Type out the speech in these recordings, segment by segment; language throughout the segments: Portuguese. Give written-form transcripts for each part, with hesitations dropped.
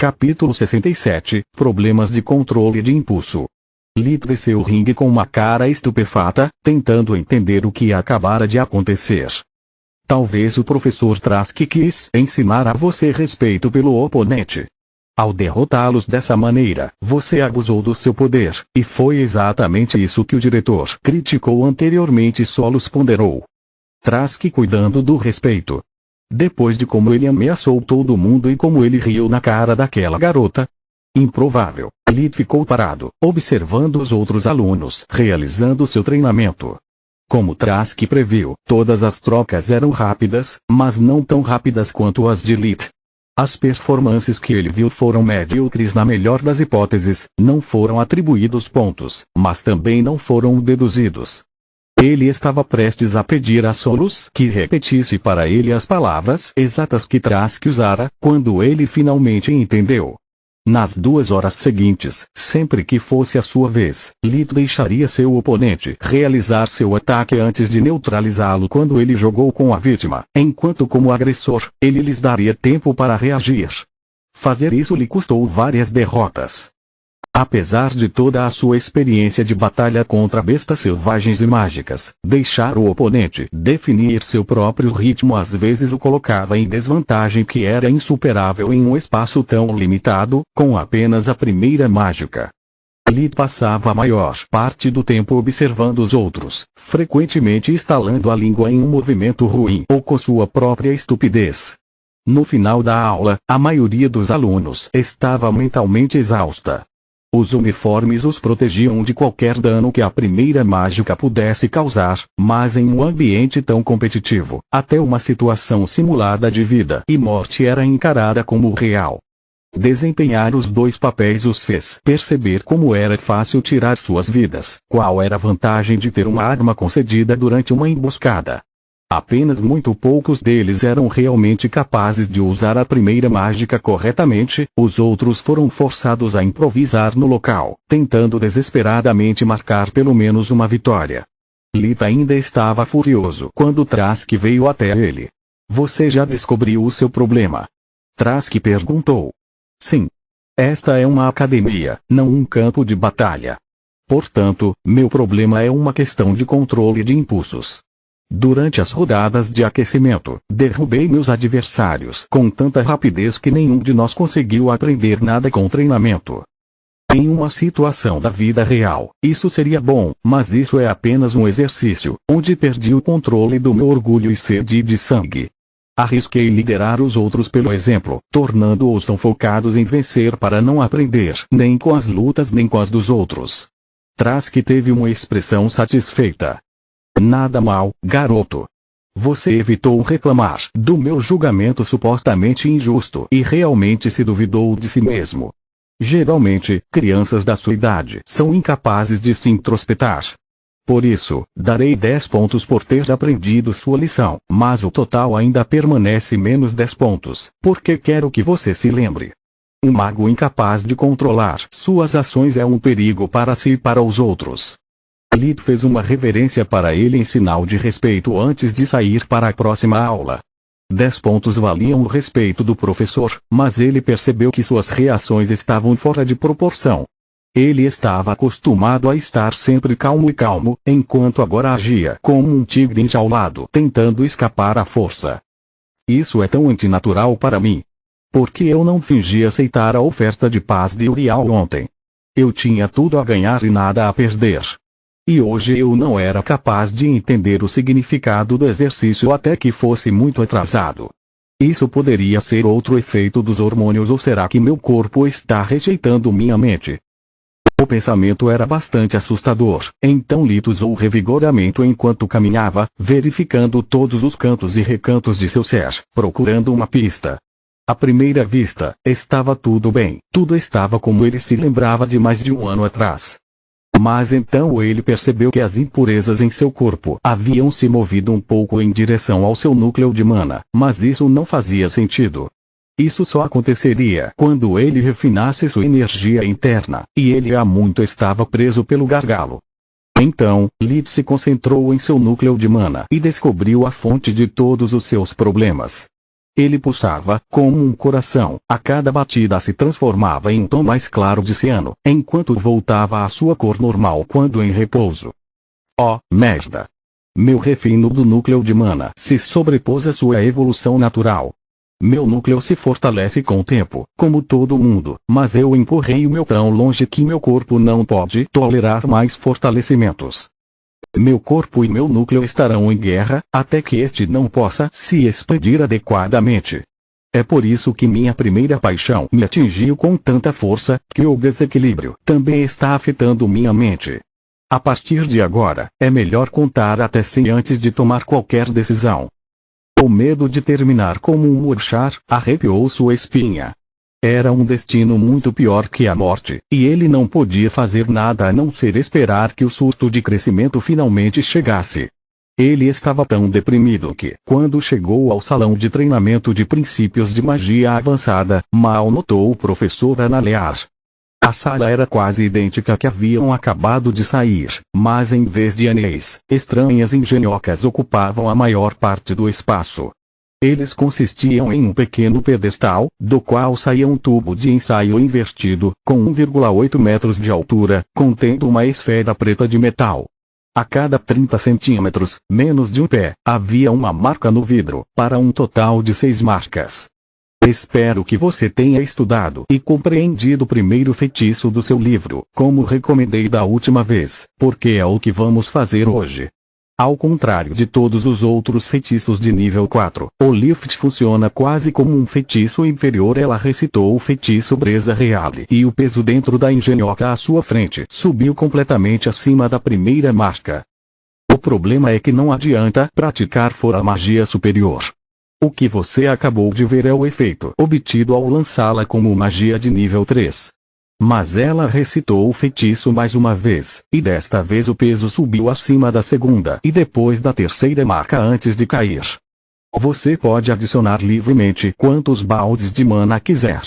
Capítulo 67 – Problemas de controle de impulso. Lith desceu o ringue com uma cara estupefata, tentando entender o que acabara de acontecer. Talvez o professor Trask quis ensinar a você respeito pelo oponente. Ao derrotá-los dessa maneira, você abusou do seu poder, e foi exatamente isso que o diretor criticou anteriormente. Solos ponderou. Trask cuidando do respeito. Depois de como ele ameaçou todo mundo e como ele riu na cara daquela garota. Improvável. Lith ficou parado, observando os outros alunos realizando seu treinamento. Como Trask previu, todas as trocas eram rápidas, mas não tão rápidas quanto as de Lith. As performances que ele viu foram medíocres na melhor das hipóteses, não foram atribuídos pontos, mas também não foram deduzidos. Ele estava prestes a pedir a Solos que repetisse para ele as palavras exatas que Trask usara, quando ele finalmente entendeu. Nas 2 horas seguintes, sempre que fosse a sua vez, Lith deixaria seu oponente realizar seu ataque antes de neutralizá-lo quando ele jogou com a vítima, enquanto como agressor, ele lhes daria tempo para reagir. Fazer isso lhe custou várias derrotas. Apesar de toda a sua experiência de batalha contra bestas selvagens e mágicas, deixar o oponente definir seu próprio ritmo às vezes o colocava em desvantagem que era insuperável em um espaço tão limitado, com apenas a primeira mágica. Lith passava a maior parte do tempo observando os outros, frequentemente estalando a língua em um movimento ruim ou com sua própria estupidez. No final da aula, a maioria dos alunos estava mentalmente exausta. Os uniformes os protegiam de qualquer dano que a primeira mágica pudesse causar, mas em um ambiente tão competitivo, até uma situação simulada de vida e morte era encarada como real. Desempenhar os 2 papéis os fez perceber como era fácil tirar suas vidas, qual era a vantagem de ter uma arma concedida durante uma emboscada. Apenas muito poucos deles eram realmente capazes de usar a primeira mágica corretamente, os outros foram forçados a improvisar no local, tentando desesperadamente marcar pelo menos uma vitória. Lith ainda estava furioso quando Trask veio até ele. Você já descobriu o seu problema? Trask perguntou. Sim. Esta é uma academia, não um campo de batalha. Portanto, meu problema é uma questão de controle de impulsos. Durante as rodadas de aquecimento, derrubei meus adversários com tanta rapidez que nenhum de nós conseguiu aprender nada com treinamento. Em uma situação da vida real, isso seria bom, mas isso é apenas um exercício, onde perdi o controle do meu orgulho e sede de sangue. Arrisquei liderar os outros pelo exemplo, tornando-os tão focados em vencer para não aprender nem com as lutas nem com as dos outros. Trask teve uma expressão satisfeita. Nada mal, garoto. Você evitou reclamar do meu julgamento supostamente injusto e realmente se duvidou de si mesmo. Geralmente, crianças da sua idade são incapazes de se introspectar. Por isso, darei 10 pontos por ter aprendido sua lição, mas o total ainda permanece menos 10 pontos, porque quero que você se lembre. Um mago incapaz de controlar suas ações é um perigo para si e para os outros. Lith fez uma reverência para ele em sinal de respeito antes de sair para a próxima aula. 10 pontos valiam o respeito do professor, mas ele percebeu que suas reações estavam fora de proporção. Ele estava acostumado a estar sempre calmo, enquanto agora agia como um tigre enjaulado tentando escapar à força. Isso é tão antinatural para mim. Por que eu não fingi aceitar a oferta de paz de Uriel ontem? Eu tinha tudo a ganhar e nada a perder. E hoje eu não era capaz de entender o significado do exercício até que fosse muito atrasado. Isso poderia ser outro efeito dos hormônios ou será que meu corpo está rejeitando minha mente? O pensamento era bastante assustador, então Lith usou o revigoramento enquanto caminhava, verificando todos os cantos e recantos de seu ser, procurando uma pista. À primeira vista, estava tudo bem, tudo estava como ele se lembrava de mais de um ano atrás. Mas então ele percebeu que as impurezas em seu corpo haviam se movido um pouco em direção ao seu núcleo de mana, mas isso não fazia sentido. Isso só aconteceria quando ele refinasse sua energia interna, e ele há muito estava preso pelo gargalo. Então, Lith se concentrou em seu núcleo de mana e descobriu a fonte de todos os seus problemas. Ele pulsava, como um coração. A cada batida se transformava em um tom mais claro de ciano, enquanto voltava à sua cor normal quando em repouso. Oh, merda! Meu refino do núcleo de mana se sobrepôs à sua evolução natural. Meu núcleo se fortalece com o tempo, como todo mundo, mas eu empurrei o meu tão longe que meu corpo não pode tolerar mais fortalecimentos. Meu corpo e meu núcleo estarão em guerra, até que este não possa se expandir adequadamente. É por isso que minha primeira paixão me atingiu com tanta força, que o desequilíbrio também está afetando minha mente. A partir de agora, é melhor contar até 100 antes de tomar qualquer decisão. O medo de terminar como um Murchar arrepiou sua espinha. Era um destino muito pior que a morte, e ele não podia fazer nada a não ser esperar que o surto de crescimento finalmente chegasse. Ele estava tão deprimido que, quando chegou ao salão de treinamento de princípios de magia avançada, mal notou o professor Analear. A sala era quase idêntica à que haviam acabado de sair, mas em vez de anéis, estranhas engenhocas ocupavam a maior parte do espaço. Eles consistiam em um pequeno pedestal, do qual saía um tubo de ensaio invertido, com 1,8 metros de altura, contendo uma esfera preta de metal. A cada 30 centímetros, menos de um pé, havia uma marca no vidro, para um total de 6 marcas. Espero que você tenha estudado e compreendido o primeiro feitiço do seu livro, como recomendei da última vez, porque é o que vamos fazer hoje. Ao contrário de todos os outros feitiços de nível 4, o Lift funciona quase como um feitiço inferior. Ela recitou o feitiço Breza Reale e o peso dentro da engenhoca à sua frente subiu completamente acima da primeira marca. O problema é que não adianta praticar fora magia superior. O que você acabou de ver é o efeito obtido ao lançá-la como magia de nível 3. Mas ela recitou o feitiço mais uma vez, e desta vez o peso subiu acima da segunda e depois da terceira marca antes de cair. Você pode adicionar livremente quantos baldes de mana quiser.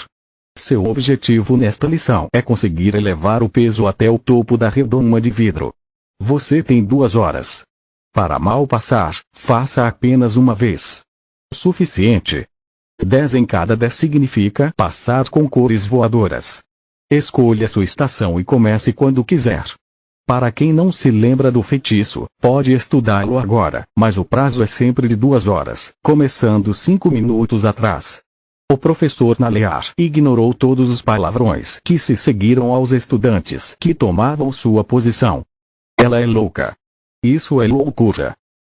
Seu objetivo nesta lição é conseguir elevar o peso até o topo da redoma de vidro. Você tem 2 horas. Para mal passar, faça apenas uma vez. Suficiente. 10 em cada 10 significa passar com cores voadoras. Escolha sua estação e comece quando quiser. Para quem não se lembra do feitiço, pode estudá-lo agora, mas o prazo é sempre de 2 horas, começando 5 minutos atrás. O professor Nalear ignorou todos os palavrões que se seguiram aos estudantes que tomavam sua posição. Ela é louca. Isso é loucura.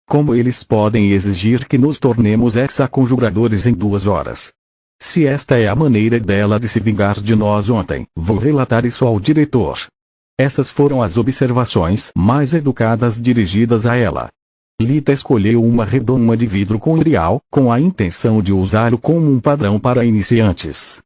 Como eles podem exigir que nos tornemos hexaconjuradores em 2 horas? Se esta é a maneira dela de se vingar de nós ontem, vou relatar isso ao diretor. Essas foram as observações mais educadas dirigidas a ela. Lita escolheu uma redoma de vidro com grial, com a intenção de usá-lo como um padrão para iniciantes.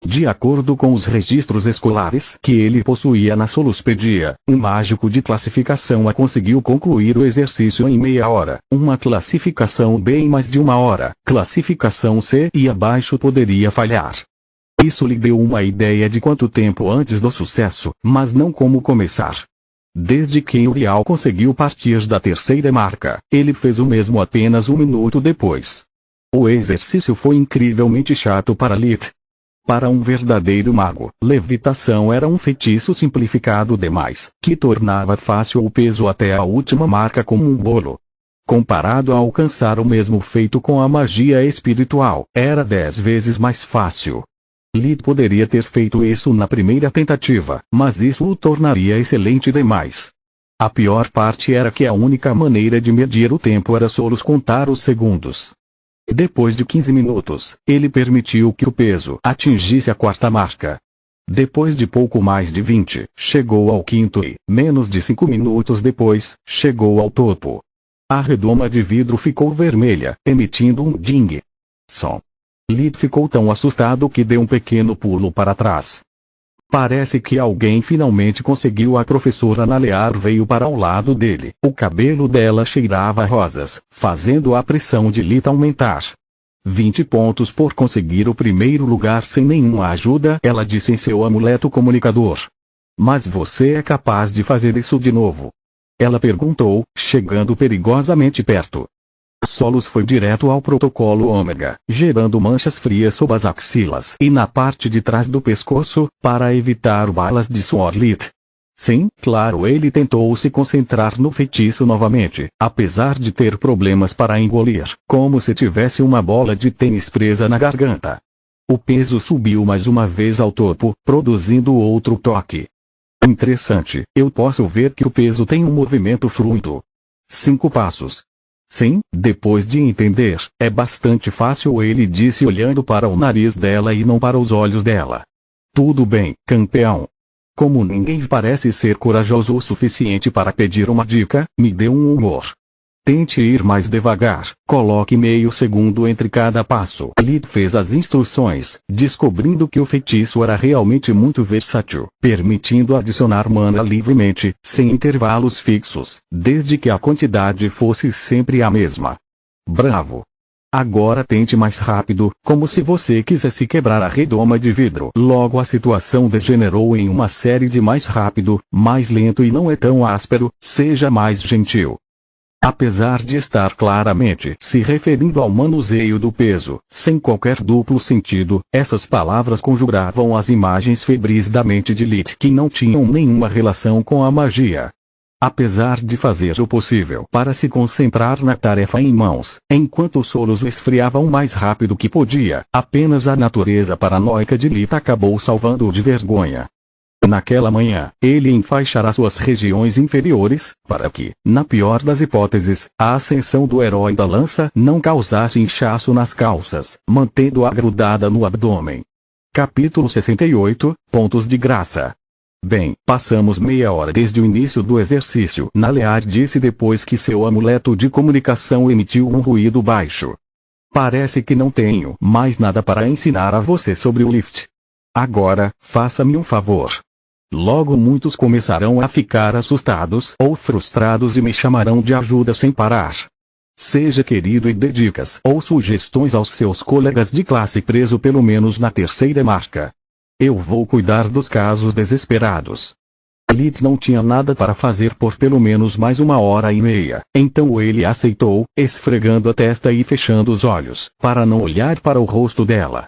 De acordo com os registros escolares que ele possuía na Soluspedia, um mágico de classificação A conseguiu concluir o exercício em meia hora, uma classificação B em mais de 1 hora, classificação C e abaixo poderia falhar. Isso lhe deu uma ideia de quanto tempo antes do sucesso, mas não como começar. Desde que Uriel conseguiu partir da terceira marca, ele fez o mesmo apenas 1 minuto depois. O exercício foi incrivelmente chato para Lit. Para um verdadeiro mago, levitação era um feitiço simplificado demais, que tornava fácil o peso até a última marca como um bolo. Comparado a alcançar o mesmo feito com a magia espiritual, era 10 vezes mais fácil. Lid poderia ter feito isso na primeira tentativa, mas isso o tornaria excelente demais. A pior parte era que a única maneira de medir o tempo era só contar os segundos. Depois de 15 minutos, ele permitiu que o peso atingisse a 4ª marca. Depois de pouco mais de 20, chegou ao 5º e, menos de 5 minutos depois, chegou ao topo. A redoma de vidro ficou vermelha, emitindo um ding. Som. Lid ficou tão assustado que deu um pequeno pulo para trás. Parece que alguém finalmente conseguiu. A professora Nalear veio para ao lado dele. O cabelo dela cheirava a rosas, fazendo a pressão de Lita aumentar. 20 pontos por conseguir o primeiro lugar sem nenhuma ajuda, ela disse em seu amuleto comunicador. Mas você é capaz de fazer isso de novo? Ela perguntou, chegando perigosamente perto. Solos foi direto ao protocolo ômega, gerando manchas frias sob as axilas e na parte de trás do pescoço, para evitar balas de suor Lit. Sim, claro, ele tentou se concentrar no feitiço novamente, apesar de ter problemas para engolir, como se tivesse uma bola de tênis presa na garganta. O peso subiu mais uma vez ao topo, produzindo outro toque. Interessante, eu posso ver que o peso tem um movimento fluido. 5 passos. Sim, depois de entender, é bastante fácil, ele disse olhando para o nariz dela e não para os olhos dela. Tudo bem, campeão. Como ninguém parece ser corajoso o suficiente para pedir uma dica, me dê um humor. Tente ir mais devagar, coloque meio segundo entre cada passo. Lit fez as instruções, descobrindo que o feitiço era realmente muito versátil, permitindo adicionar mana livremente, sem intervalos fixos, desde que a quantidade fosse sempre a mesma. Bravo! Agora tente mais rápido, como se você quisesse quebrar a redoma de vidro. Logo a situação degenerou em uma série de mais rápido, mais lento e não é tão áspero, seja mais gentil. Apesar de estar claramente se referindo ao manuseio do peso, sem qualquer duplo sentido, essas palavras conjuravam as imagens febris da mente de Lit que não tinham nenhuma relação com a magia. Apesar de fazer o possível para se concentrar na tarefa em mãos, enquanto os solos esfriavam o mais rápido que podia, apenas a natureza paranoica de Lit acabou salvando-o de vergonha. Naquela manhã, ele enfaixará suas regiões inferiores, para que, na pior das hipóteses, a ascensão do herói da lança não causasse inchaço nas calças, mantendo-a grudada no abdômen. Capítulo 68, Pontos de Graça. Bem, passamos meia hora desde o início do exercício, Nalear disse depois que seu amuleto de comunicação emitiu um ruído baixo. Parece que não tenho mais nada para ensinar a você sobre o lift. Agora, faça-me um favor. Logo muitos começarão a ficar assustados ou frustrados e me chamarão de ajuda sem parar. Seja querido e dê dicas ou sugestões aos seus colegas de classe preso pelo menos na terceira marca. Eu vou cuidar dos casos desesperados. Lit não tinha nada para fazer por pelo menos mais 1h30, então ele aceitou, esfregando a testa e fechando os olhos, para não olhar para o rosto dela.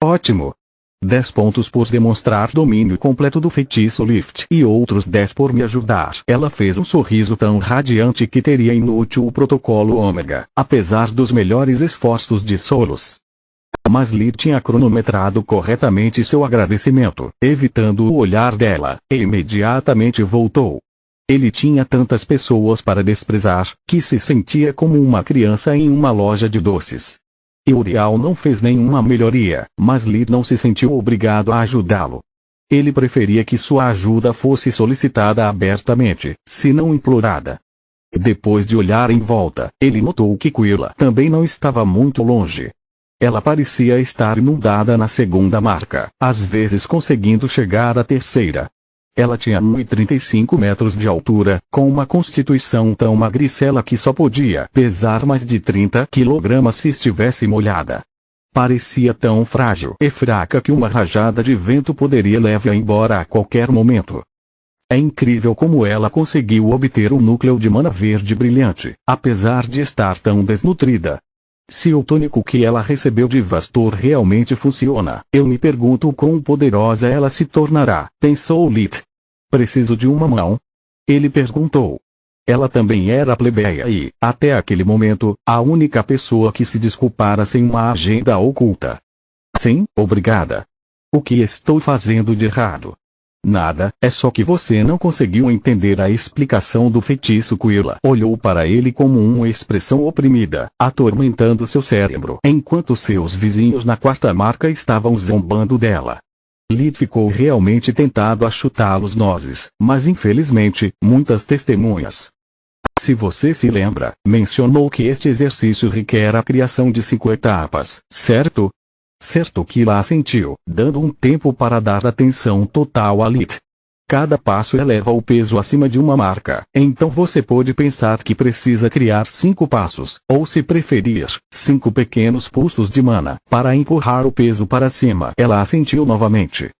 Ótimo! 10 pontos por demonstrar domínio completo do feitiço Lift e outros 10 por me ajudar. Ela fez um sorriso tão radiante que teria inútil o protocolo ômega, apesar dos melhores esforços de Solos. Mas Lit tinha cronometrado corretamente seu agradecimento, evitando o olhar dela, e imediatamente voltou. Ele tinha tantas pessoas para desprezar, que se sentia como uma criança em uma loja de doces. Uriel não fez nenhuma melhoria, mas Lit não se sentiu obrigado a ajudá-lo. Ele preferia que sua ajuda fosse solicitada abertamente, se não implorada. Depois de olhar em volta, ele notou que Quilla também não estava muito longe. Ela parecia estar inundada na segunda marca, às vezes conseguindo chegar à terceira. Ela tinha 1,35 metros de altura, com uma constituição tão magricela que só podia pesar mais de 30 kg se estivesse molhada. Parecia tão frágil e fraca que uma rajada de vento poderia levá-la embora a qualquer momento. É incrível como ela conseguiu obter um núcleo de mana verde brilhante, apesar de estar tão desnutrida. Se o tônico que ela recebeu de Vastor realmente funciona, eu me pergunto quão poderosa ela se tornará, pensou Lit. Preciso de uma mão? Ele perguntou. Ela também era plebeia e, até aquele momento, a única pessoa que se desculpara sem uma agenda oculta. Sim, obrigada. O que estou fazendo de errado? Nada, é só que você não conseguiu entender a explicação do feitiço. Quilla olhou para ele como uma expressão oprimida, atormentando seu cérebro, enquanto seus vizinhos na quarta marca estavam zombando dela. Lit ficou realmente tentado a chutá-los nozes, mas infelizmente, muitas testemunhas. Se você se lembra, mencionou que este exercício requer a criação de 5 etapas, certo? Certo, Quilla assentiu, dando um tempo para dar atenção total a Lit. Cada passo eleva o peso acima de uma marca, então você pode pensar que precisa criar 5 passos, ou se preferir, 5 pequenos pulsos de mana, para empurrar o peso para cima. Ela assentiu novamente.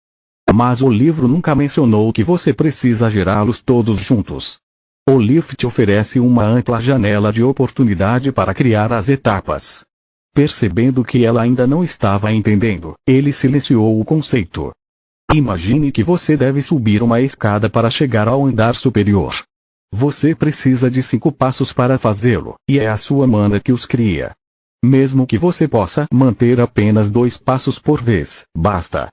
Mas o livro nunca mencionou que você precisa gerá-los todos juntos. O Lift oferece uma ampla janela de oportunidade para criar as etapas. Percebendo que ela ainda não estava entendendo, ele silenciou o conceito. Imagine que você deve subir uma escada para chegar ao andar superior. Você precisa de 5 passos para fazê-lo, e é a sua mana que os cria. Mesmo que você possa manter apenas 2 passos por vez, basta.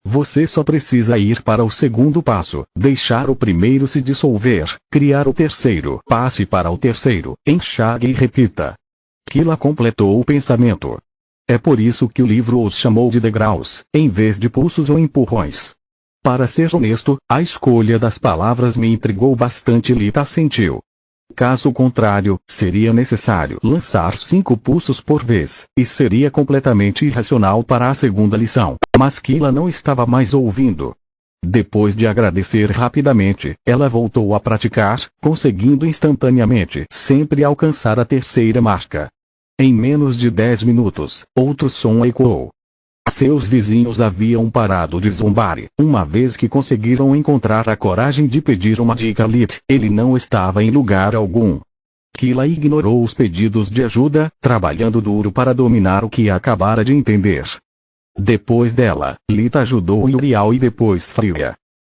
Você só precisa ir para o segundo passo, deixar o primeiro se dissolver, criar o terceiro, passe para o terceiro, enxague e repita. Kila completou o pensamento. É por isso que o livro os chamou de degraus, em vez de pulsos ou empurrões. Para ser honesto, a escolha das palavras me intrigou bastante. Lita sentiu. Caso contrário, seria necessário lançar 5 pulsos por vez, e seria completamente irracional para a segunda lição, mas Kila não estava mais ouvindo. Depois de agradecer rapidamente, ela voltou a praticar, conseguindo instantaneamente sempre alcançar a terceira marca. Em menos de 10 minutos, outro som ecoou. Seus vizinhos haviam parado de zombar, uma vez que conseguiram encontrar a coragem de pedir uma dica a Lit. Ele não estava em lugar algum. Kila ignorou os pedidos de ajuda, trabalhando duro para dominar o que acabara de entender. Depois dela, Lit ajudou Uriel e depois Freya.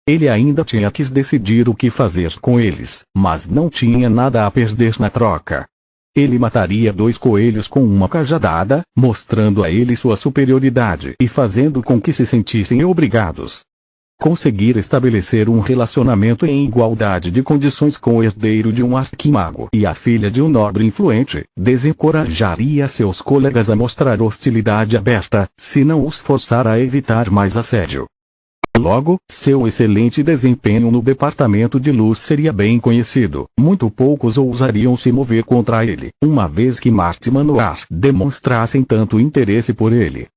Ele ainda tinha que decidir o que fazer com eles, mas não tinha nada a perder na troca. Ele mataria 2 coelhos com uma cajadada, mostrando a ele sua superioridade e fazendo com que se sentissem obrigados. Conseguir estabelecer um relacionamento em igualdade de condições com o herdeiro de um arquimago e a filha de um nobre influente, desencorajaria seus colegas a mostrar hostilidade aberta, se não os forçar a evitar mais assédio. Logo, seu excelente desempenho no departamento de luz seria bem conhecido. Muito poucos ousariam se mover contra ele, uma vez que Mart e Manoar demonstrassem tanto interesse por ele.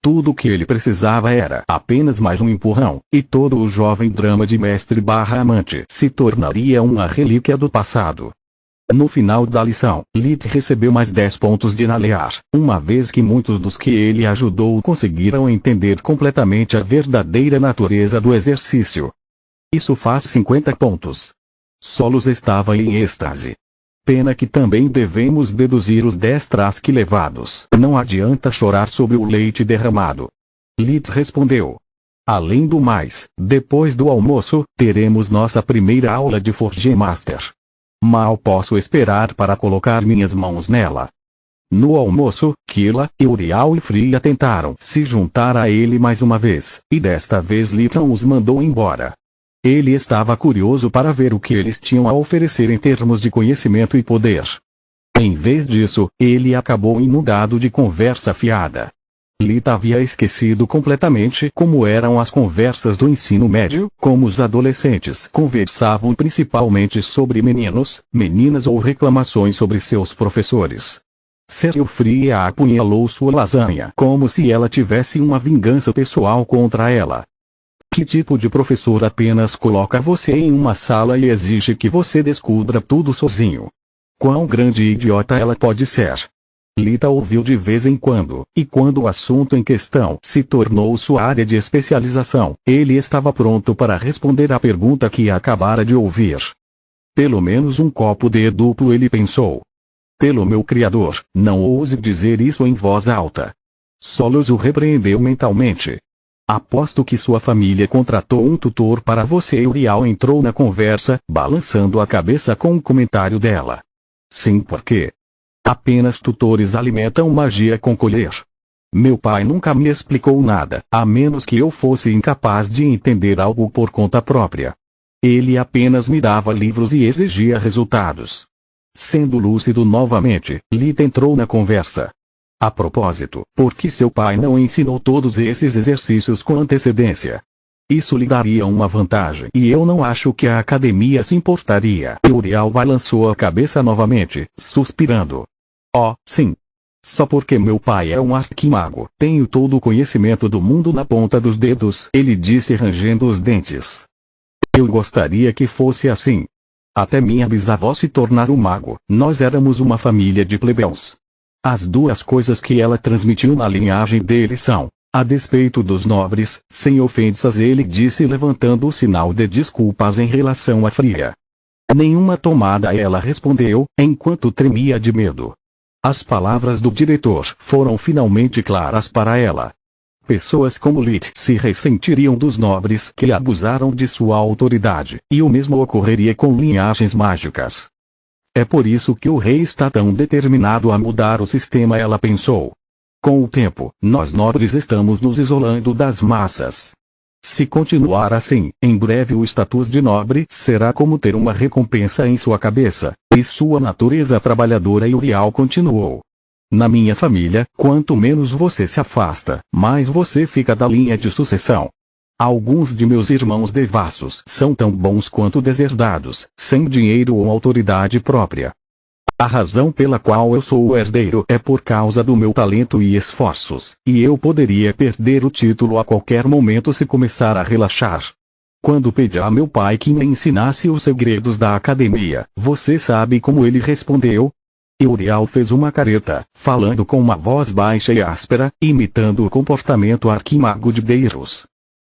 Tudo o que ele precisava era apenas mais um empurrão, e todo o jovem drama de mestre/amante se tornaria uma relíquia do passado. No final da lição, Lit recebeu mais 10 pontos de Nalear, uma vez que muitos dos que ele ajudou conseguiram entender completamente a verdadeira natureza do exercício. Isso faz 50 pontos. Solos estava em êxtase. Pena que também devemos deduzir os 10 Trask levados. Não adianta chorar sobre o leite derramado. Lit respondeu. Além do mais, depois do almoço, teremos nossa primeira aula de Forge Master. Mal posso esperar para colocar minhas mãos nela. No almoço, Kila, Uriel e Freya tentaram se juntar a ele mais uma vez, e desta vez Liton os mandou embora. Ele estava curioso para ver o que eles tinham a oferecer em termos de conhecimento e poder. Em vez disso, ele acabou inundado de conversa fiada. Lita havia esquecido completamente como eram as conversas do ensino médio, como os adolescentes conversavam principalmente sobre meninos, meninas ou reclamações sobre seus professores. Sério, Freya apunhalou sua lasanha como se ela tivesse uma vingança pessoal contra ela. Que tipo de professor apenas coloca você em uma sala e exige que você descubra tudo sozinho? Quão grande idiota ela pode ser? Lita ouviu de vez em quando, e quando o assunto em questão se tornou sua área de especialização, ele estava pronto para responder à pergunta que acabara de ouvir. Pelo menos um copo de duplo, ele pensou. Pelo meu criador, não ouse dizer isso em voz alta. Solos o repreendeu mentalmente. Aposto que sua família contratou um tutor para você. Uriel entrou na conversa, balançando a cabeça com um comentário dela. Sim, porque apenas tutores alimentam magia com colher. Meu pai nunca me explicou nada, a menos que eu fosse incapaz de entender algo por conta própria. Ele apenas me dava livros e exigia resultados. Sendo lúcido novamente, Lita entrou na conversa. A propósito, por que seu pai não ensinou todos esses exercícios com antecedência? Isso lhe daria uma vantagem e eu não acho que a academia se importaria. Uriel balançou a cabeça novamente, suspirando. Oh, sim. Só porque meu pai é um arquimago, tenho todo o conhecimento do mundo na ponta dos dedos, ele disse rangendo os dentes. Eu gostaria que fosse assim. Até minha bisavó se tornar um mago, nós éramos uma família de plebeus. As duas coisas que ela transmitiu na linhagem dele são, a despeito dos nobres, sem ofensas, ele disse levantando o sinal de desculpas em relação a Freya. Nenhuma tomada, ela respondeu, enquanto tremia de medo. As palavras do diretor foram finalmente claras para ela. Pessoas como Lit se ressentiriam dos nobres que abusaram de sua autoridade, e o mesmo ocorreria com linhagens mágicas. É por isso que o rei está tão determinado a mudar o sistema, ela pensou. Com o tempo, nós nobres estamos nos isolando das massas. Se continuar assim, em breve o status de nobre será como ter uma recompensa em sua cabeça, e sua natureza trabalhadora e Uriel continuou. Na minha família, quanto menos você se afasta, mais você fica da linha de sucessão. Alguns de meus irmãos devassos são tão bons quanto deserdados, sem dinheiro ou autoridade própria. A razão pela qual eu sou o herdeiro é por causa do meu talento e esforços, e eu poderia perder o título a qualquer momento se começar a relaxar. Quando pedi a meu pai que me ensinasse os segredos da academia, você sabe como ele respondeu? Uriel fez uma careta, falando com uma voz baixa e áspera, imitando o comportamento arquimago de Deiros.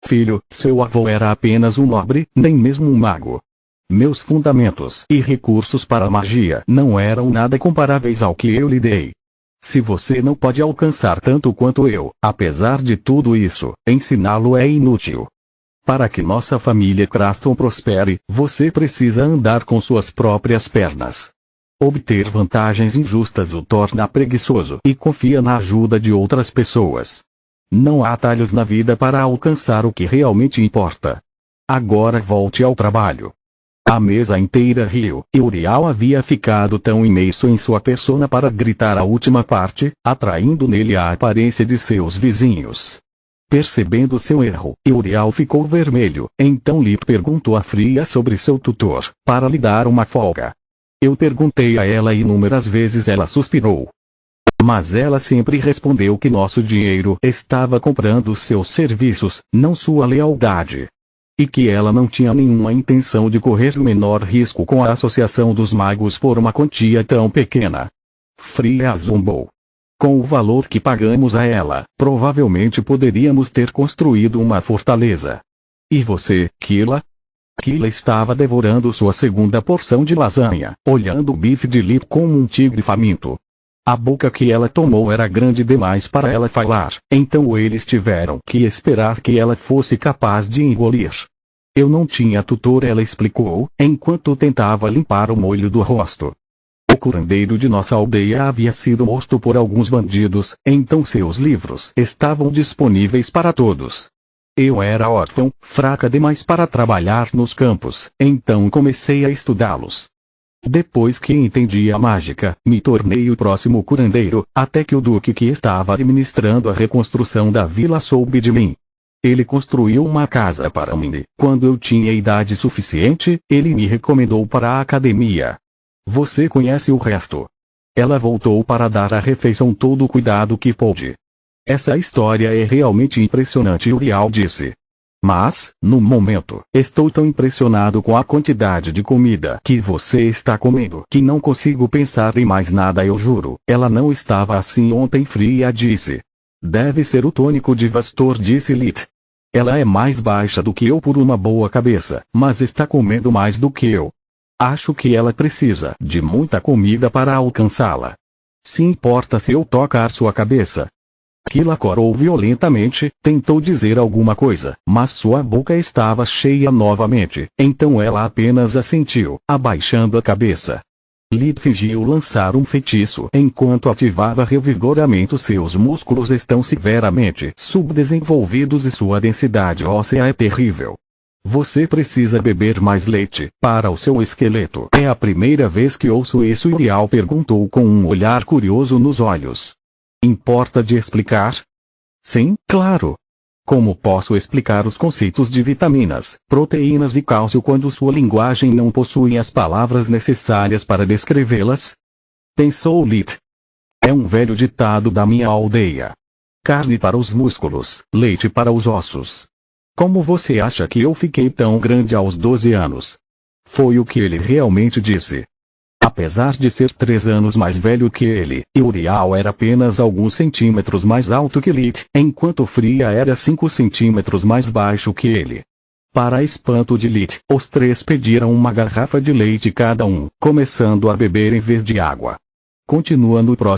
Filho, seu avô era apenas um nobre, nem mesmo um mago. Meus fundamentos e recursos para a magia não eram nada comparáveis ao que eu lhe dei. Se você não pode alcançar tanto quanto eu, apesar de tudo isso, ensiná-lo é inútil. Para que nossa família Craston prospere, você precisa andar com suas próprias pernas. Obter vantagens injustas o torna preguiçoso e confia na ajuda de outras pessoas. Não há atalhos na vida para alcançar o que realmente importa. Agora volte ao trabalho. A mesa inteira riu, e Uriel havia ficado tão imerso em sua persona para gritar a última parte, atraindo nele a aparência de seus vizinhos. Percebendo seu erro, Uriel ficou vermelho, então Lit perguntou a Fria sobre seu tutor, para lhe dar uma folga. Eu perguntei a ela inúmeras vezes, ela suspirou. Mas ela sempre respondeu que nosso dinheiro estava comprando seus serviços, não sua lealdade. E que ela não tinha nenhuma intenção de correr o menor risco com a Associação dos Magos por uma quantia tão pequena. Fria zombou. Com o valor que pagamos a ela, provavelmente poderíamos ter construído uma fortaleza. E você, Kila? Kila estava devorando sua segunda porção de lasanha, olhando o bife de Lit como um tigre faminto. A boca que ela tomou era grande demais para ela falar, então eles tiveram que esperar que ela fosse capaz de engolir. Eu não tinha tutor, ela explicou, enquanto tentava limpar o molho do rosto. O curandeiro de nossa aldeia havia sido morto por alguns bandidos, então seus livros estavam disponíveis para todos. Eu era órfão, fraca demais para trabalhar nos campos, então comecei a estudá-los. Depois que entendi a mágica, me tornei o próximo curandeiro, até que o duque que estava administrando a reconstrução da vila soube de mim. Ele construiu uma casa para mim. Quando eu tinha idade suficiente, ele me recomendou para a academia. Você conhece o resto. Ela voltou para dar à refeição todo o cuidado que pôde. Essa história é realmente impressionante, Uriel disse. Mas, no momento, estou tão impressionado com a quantidade de comida que você está comendo que não consigo pensar em mais nada, eu juro. Ela não estava assim ontem, Fria disse. Deve ser o tônico de Vastor, disse Lit. Ela é mais baixa do que eu por uma boa cabeça, mas está comendo mais do que eu. Acho que ela precisa de muita comida para alcançá-la. Se importa se eu tocar sua cabeça? Kila corou violentamente, tentou dizer alguma coisa, mas sua boca estava cheia novamente, então ela apenas assentiu, abaixando a cabeça. Lit fingiu lançar um feitiço enquanto ativava revigoramento. Seus músculos estão severamente subdesenvolvidos e sua densidade óssea é terrível. Você precisa beber mais leite, para o seu esqueleto. É a primeira vez que ouço isso, Uriel perguntou com um olhar curioso nos olhos. Importa de explicar? Sim, claro. Como posso explicar os conceitos de vitaminas, proteínas e cálcio quando sua linguagem não possui as palavras necessárias para descrevê-las? Pensou Lit. É um velho ditado da minha aldeia. Carne para os músculos, leite para os ossos. Como você acha que eu fiquei tão grande aos 12 anos? Foi o que ele realmente disse. Apesar de ser 3 anos mais velho que ele, Uriel era apenas alguns centímetros mais alto que Lit, enquanto Fria era 5 centímetros mais baixo que ele. Para espanto de Lit, os três pediram uma garrafa de leite cada um, começando a beber em vez de água. Continua no próximo.